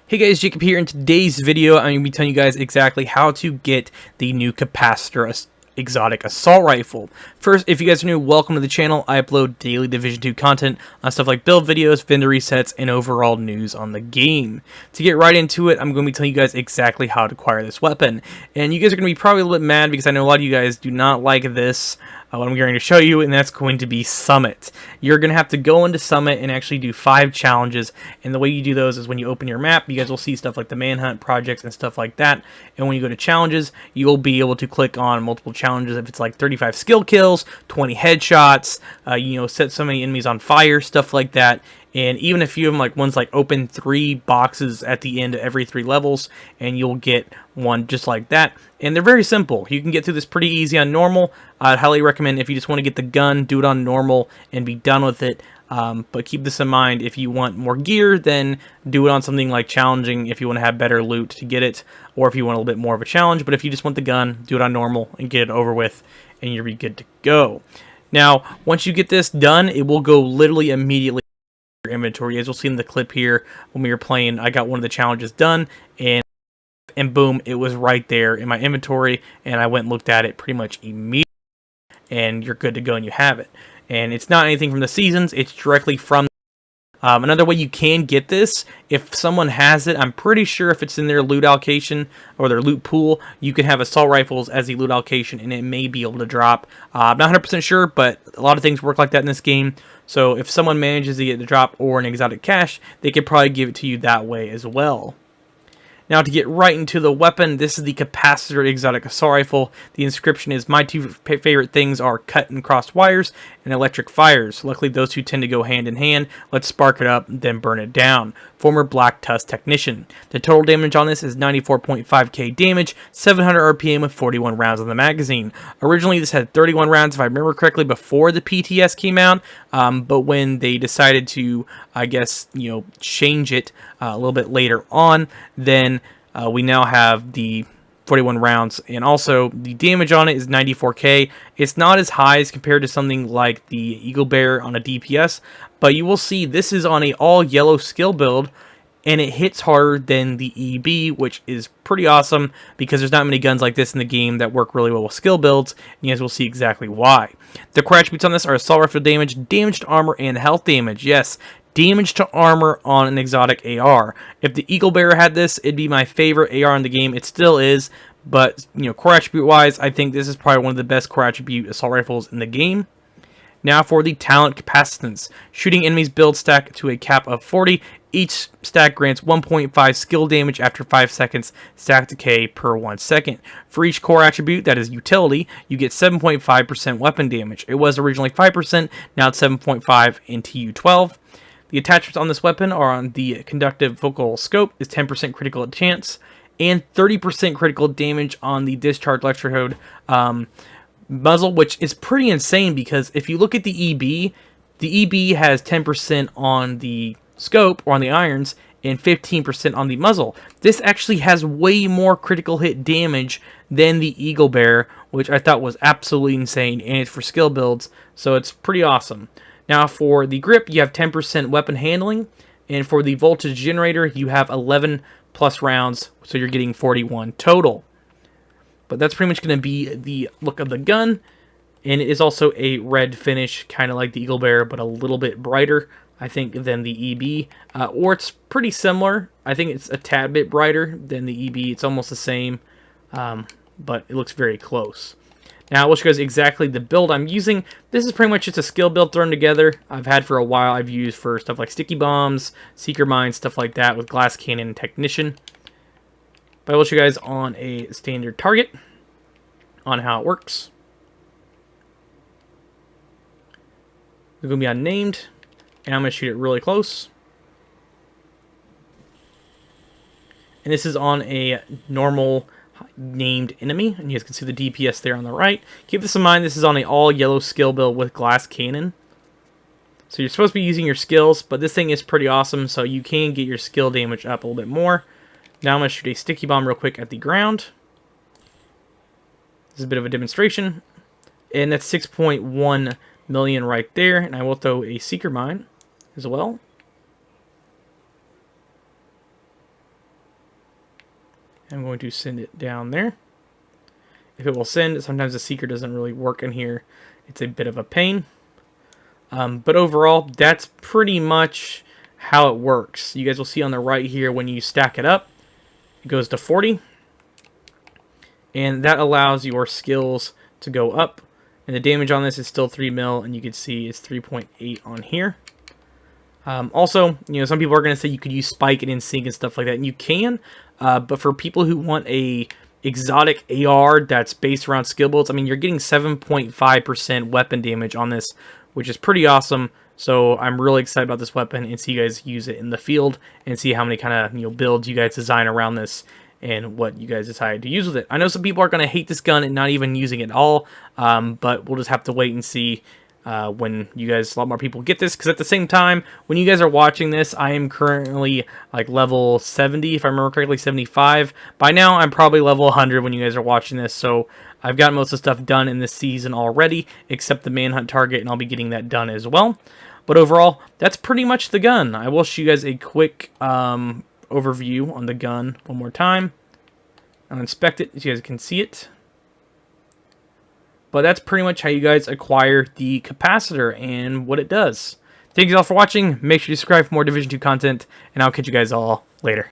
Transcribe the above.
Hey guys, Jacob here. In today's video, I'm going to be telling you guys exactly how to get the new Capacitor exotic assault rifle. First, if you guys are new, welcome to the channel. I upload daily Division 2 content on stuff like build videos, vendor resets, and overall news on the game. To get right into it, I'm going to be telling you guys exactly how to acquire this weapon. And you guys are going to be probably a little bit mad because I know a lot of you guys do not like this. What I'm going to show you, and that's going to be Summit. You're going to have to go into Summit and actually do 5 challenges, and the way you do those is when you open your map, you guys will see stuff like the Manhunt projects and stuff like that, and when you go to challenges, you'll be able to click on multiple challenges. If it's like 35 skill kills, 20 headshots, set so many enemies on fire, stuff like that. And even a few of them, like ones like open 3 boxes at the end of every 3 levels, and you'll get one just like that. And they're very simple. You can get through this pretty easy on normal. I'd highly recommend if you just want to get the gun, do it on normal and be done with it. But keep this in mind, if you want more gear, then do it on something like challenging if you want to have better loot to get it, or if you want a little bit more of a challenge. But if you just want the gun, do it on normal and get it over with, and you'll be good to go. Now, once you get this done, it will go literally immediately your inventory. As you'll see in the clip here, when we were playing, I got one of the challenges done, and boom, it was right there in my inventory, and I went and looked at it pretty much immediately, and you're good to go and you have it. And it's not anything from the seasons, it's directly from another way you can get this, if someone has it, I'm pretty sure if it's in their loot allocation or their loot pool, you can have assault rifles as a loot allocation and it may be able to drop. I'm not 100% sure, but a lot of things work like that in this game. So if someone manages to get the drop or an exotic cache, they could probably give it to you that way as well. Now, to get right into the weapon, this is the Capacitor exotic assault rifle. The inscription is, "My 2 favorite things are cut and crossed wires and electric fires. Luckily, those 2 tend to go hand in hand. Let's spark it up, then burn it down. Former Black Tusk technician." The total damage on this is 94.5k damage, 700 RPM with 41 rounds in the magazine. Originally, this had 31 rounds, if I remember correctly, before the PTS came out, but when they decided to, I guess, change it a little bit later on, then we now have the 41 rounds, and also the damage on it is 94k. It's not as high as compared to something like the Eagle Bear on a DPS, but you will see this is on a all yellow skill build, and it hits harder than the EB, which is pretty awesome because there's not many guns like this in the game that work really well with skill builds, and you guys will see exactly why. The core attributes on this are assault rifle damage, damage to armor, and health damage. Yes, damage to armor on an exotic AR. If the Eagle Bear had this, it'd be my favorite AR in the game. It still is, but core attribute wise, I think this is probably one of the best core attribute assault rifles in the game. Now for the talent Capacitance. Shooting enemies build stack to a cap of 40. Each stack grants 1.5 skill damage after 5 seconds, stack decay per 1 second. For each core attribute, that is utility, you get 7.5% weapon damage. It was originally 5%, now it's 7.5 in TU12. The attachments on this weapon are on the conductive focal scope is 10% critical chance and 30% critical damage on the discharge electrode muzzle, which is pretty insane because if you look at the EB has 10% on the scope or on the irons and 15% on the muzzle. This actually has way more critical hit damage than the Eagle Bear, which I thought was absolutely insane, and it's for skill builds, so it's pretty awesome. Now for the grip, you have 10% weapon handling, and for the voltage generator, you have 11 plus rounds, so you're getting 41 total. But that's pretty much going to be the look of the gun, and it is also a red finish, kind of like the Eagle Bear, but a little bit brighter, I think, than the EB, or it's pretty similar. I think it's a tad bit brighter than the EB. It's almost the same, but it looks very close. Now, I'll show you guys exactly the build I'm using. This is pretty much just a skill build thrown together. I've had for a while. I've used for stuff like sticky bombs, seeker mines, stuff like that with glass cannon and technician. But I will show you guys on a standard target on how it works. It's going to be unnamed, and I'm going to shoot it really close. And this is on a normal named enemy, and you guys can see the DPS there on the right. Keep this in mind, this is on an all yellow skill build with glass cannon. So you're supposed to be using your skills, but this thing is pretty awesome, so you can get your skill damage up a little bit more. Now I'm going to shoot a sticky bomb real quick at the ground. This is a bit of a demonstration. And that's 6.1 million right there, and I will throw a seeker mine as well. I'm going to send it down there. If it will send, sometimes the seeker doesn't really work in here. It's a bit of a pain. But overall, that's pretty much how it works. You guys will see on the right here when you stack it up, it goes to 40. And that allows your skills to go up. And the damage on this is still 3 mil, and you can see it's 3.8 on here. Also, you know, some people are going to say you could use spike and in sync and stuff like that, and you can. But for people who want a exotic AR that's based around skill builds, I mean, you're getting 7.5% weapon damage on this, which is pretty awesome. So I'm really excited about this weapon and see you guys use it in the field and see how many kind of, you know, builds you guys design around this and what you guys decide to use with it. I know some people are going to hate this gun and not even using it at all, but we'll just have to wait and see when you guys, a lot more people get this, because at the same time, when you guys are watching this, I am currently like level 70, if I remember correctly, 75. By now, I'm probably level 100 when you guys are watching this, so I've got most of the stuff done in this season already, except the manhunt target, and I'll be getting that done as well. But overall, that's pretty much the gun. I will show you guys a quick overview on the gun one more time. I'll inspect it so you guys can see it. But that's pretty much how you guys acquire the capacitor and what it does. Thank you all for watching. Make sure you subscribe for more Division 2 content, and I'll catch you guys all later.